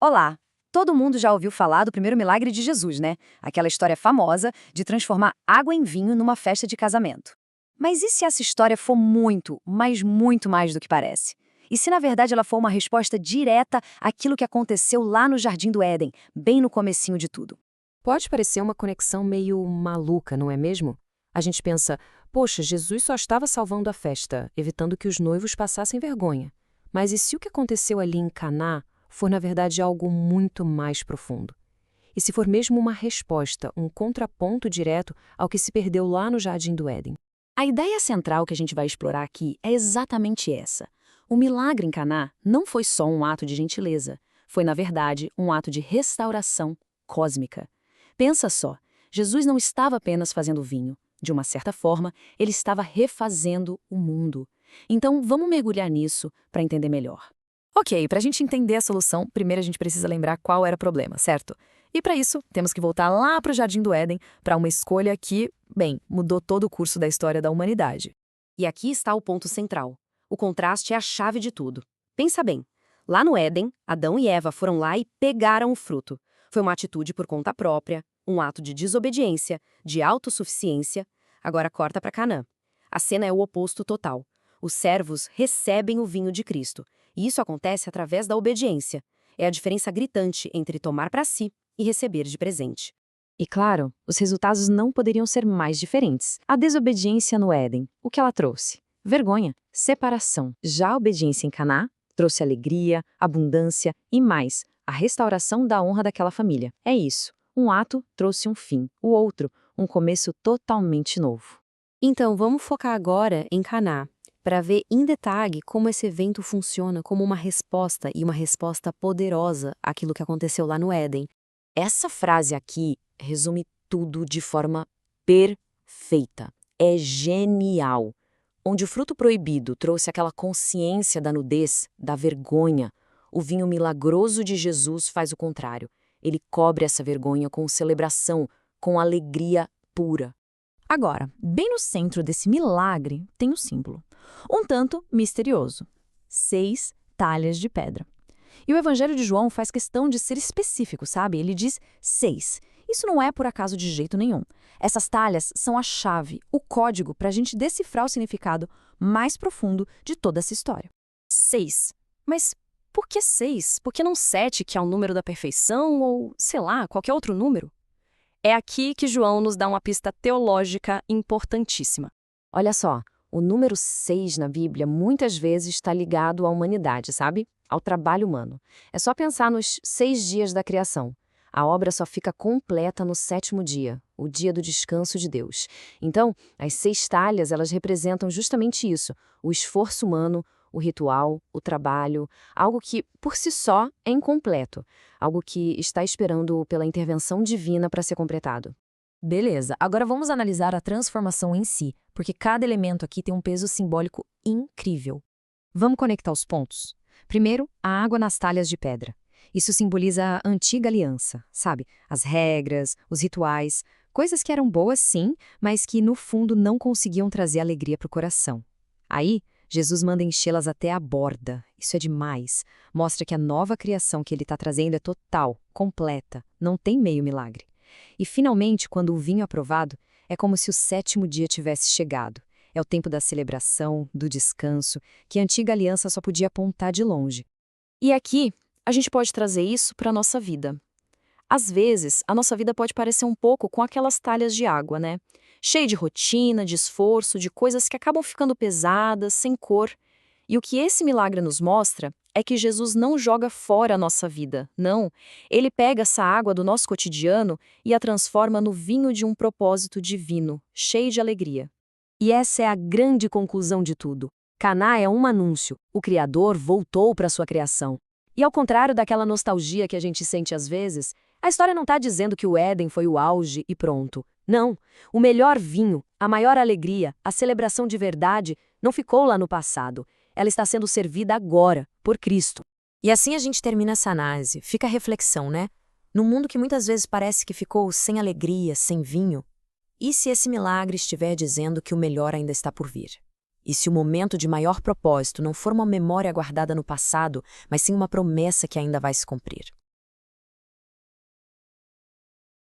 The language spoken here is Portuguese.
Olá! Todo mundo já ouviu falar do primeiro milagre de Jesus, né? Aquela história famosa de transformar água em vinho numa festa de casamento. Mas e se essa história for muito, mas muito mais do que parece? E se na verdade ela for uma resposta direta àquilo que aconteceu lá no Jardim do Éden, bem no comecinho de tudo? Pode parecer uma conexão meio maluca, não é mesmo? A gente pensa, poxa, Jesus só estava salvando a festa, evitando que os noivos passassem vergonha. Mas e se o que aconteceu ali em Caná for, na verdade, algo muito mais profundo? E se for mesmo uma resposta, um contraponto direto ao que se perdeu lá no Jardim do Éden? A ideia central que a gente vai explorar aqui é exatamente essa. O milagre em Caná não foi só um ato de gentileza, foi na verdade um ato de restauração cósmica. Pensa só, Jesus não estava apenas fazendo vinho. De uma certa forma, ele estava refazendo o mundo. Então, vamos mergulhar nisso para entender melhor. Ok, para a gente entender a solução, primeiro a gente precisa lembrar qual era o problema, certo? E para isso, temos que voltar lá para o Jardim do Éden, para uma escolha que, bem, mudou todo o curso da história da humanidade. E aqui está o ponto central. O contraste é a chave de tudo. Pensa bem, lá no Éden, Adão e Eva foram lá e pegaram o fruto. Foi uma atitude por conta própria, um ato de desobediência, de autossuficiência. Agora corta para Canaã. A cena é o oposto total. Os servos recebem o vinho de Cristo. E isso acontece através da obediência. É a diferença gritante entre tomar para si e receber de presente. E claro, os resultados não poderiam ser mais diferentes. A desobediência no Éden, o que ela trouxe? Vergonha, separação. Já a obediência em Caná trouxe alegria, abundância e mais, a restauração da honra daquela família. É isso. Um ato trouxe um fim, o outro, um começo totalmente novo. Então, vamos focar agora em Caná, para ver em detalhe como esse evento funciona como uma resposta e uma resposta poderosa àquilo que aconteceu lá no Éden. Essa frase aqui resume tudo de forma perfeita. É genial. Onde o fruto proibido trouxe aquela consciência da nudez, da vergonha, o vinho milagroso de Jesus faz o contrário. Ele cobre essa vergonha com celebração, com alegria pura. Agora, bem no centro desse milagre tem um símbolo, um tanto misterioso: 6 talhas de pedra. E o Evangelho de João faz questão de ser específico, sabe? Ele diz 6. Isso não é por acaso de jeito nenhum. Essas talhas são a chave, o código para a gente decifrar o significado mais profundo de toda essa história. 6. Mas por que 6? Por que não 7, que é o número da perfeição, ou, sei lá, qualquer outro número? É aqui que João nos dá uma pista teológica importantíssima. Olha só, o número 6 na Bíblia muitas vezes está ligado à humanidade, sabe? Ao trabalho humano. É só pensar nos 6 dias da criação. A obra só fica completa no 7º dia, o dia do descanso de Deus. Então, as 6 talhas, elas representam justamente isso, o esforço humano, o ritual, o trabalho, algo que, por si só, é incompleto, algo que está esperando pela intervenção divina para ser completado. Beleza, agora vamos analisar a transformação em si, porque cada elemento aqui tem um peso simbólico incrível. Vamos conectar os pontos? Primeiro, a água nas talhas de pedra. Isso simboliza a antiga aliança, sabe? As regras, os rituais, coisas que eram boas sim, mas que no fundo não conseguiam trazer alegria para o coração. Aí, Jesus manda enchê-las até a borda. Isso é demais. Mostra que a nova criação que ele está trazendo é total, completa, não tem meio milagre. E finalmente, quando o vinho é aprovado, é como se o 7º dia tivesse chegado. É o tempo da celebração, do descanso, que a antiga aliança só podia apontar de longe. E aqui, a gente pode trazer isso para a nossa vida. Às vezes, a nossa vida pode parecer um pouco com aquelas talhas de água, né? Cheia de rotina, de esforço, de coisas que acabam ficando pesadas, sem cor. E o que esse milagre nos mostra é que Jesus não joga fora a nossa vida, não. Ele pega essa água do nosso cotidiano e a transforma no vinho de um propósito divino, cheio de alegria. E essa é a grande conclusão de tudo. Caná é um anúncio. O Criador voltou para sua criação. E ao contrário daquela nostalgia que a gente sente às vezes, a história não está dizendo que o Éden foi o auge e pronto. Não. O melhor vinho, a maior alegria, a celebração de verdade não ficou lá no passado. Ela está sendo servida agora, por Cristo. E assim a gente termina essa análise. Fica a reflexão, né? Num mundo que muitas vezes parece que ficou sem alegria, sem vinho, e se esse milagre estiver dizendo que o melhor ainda está por vir? E se o momento de maior propósito não for uma memória guardada no passado, mas sim uma promessa que ainda vai se cumprir?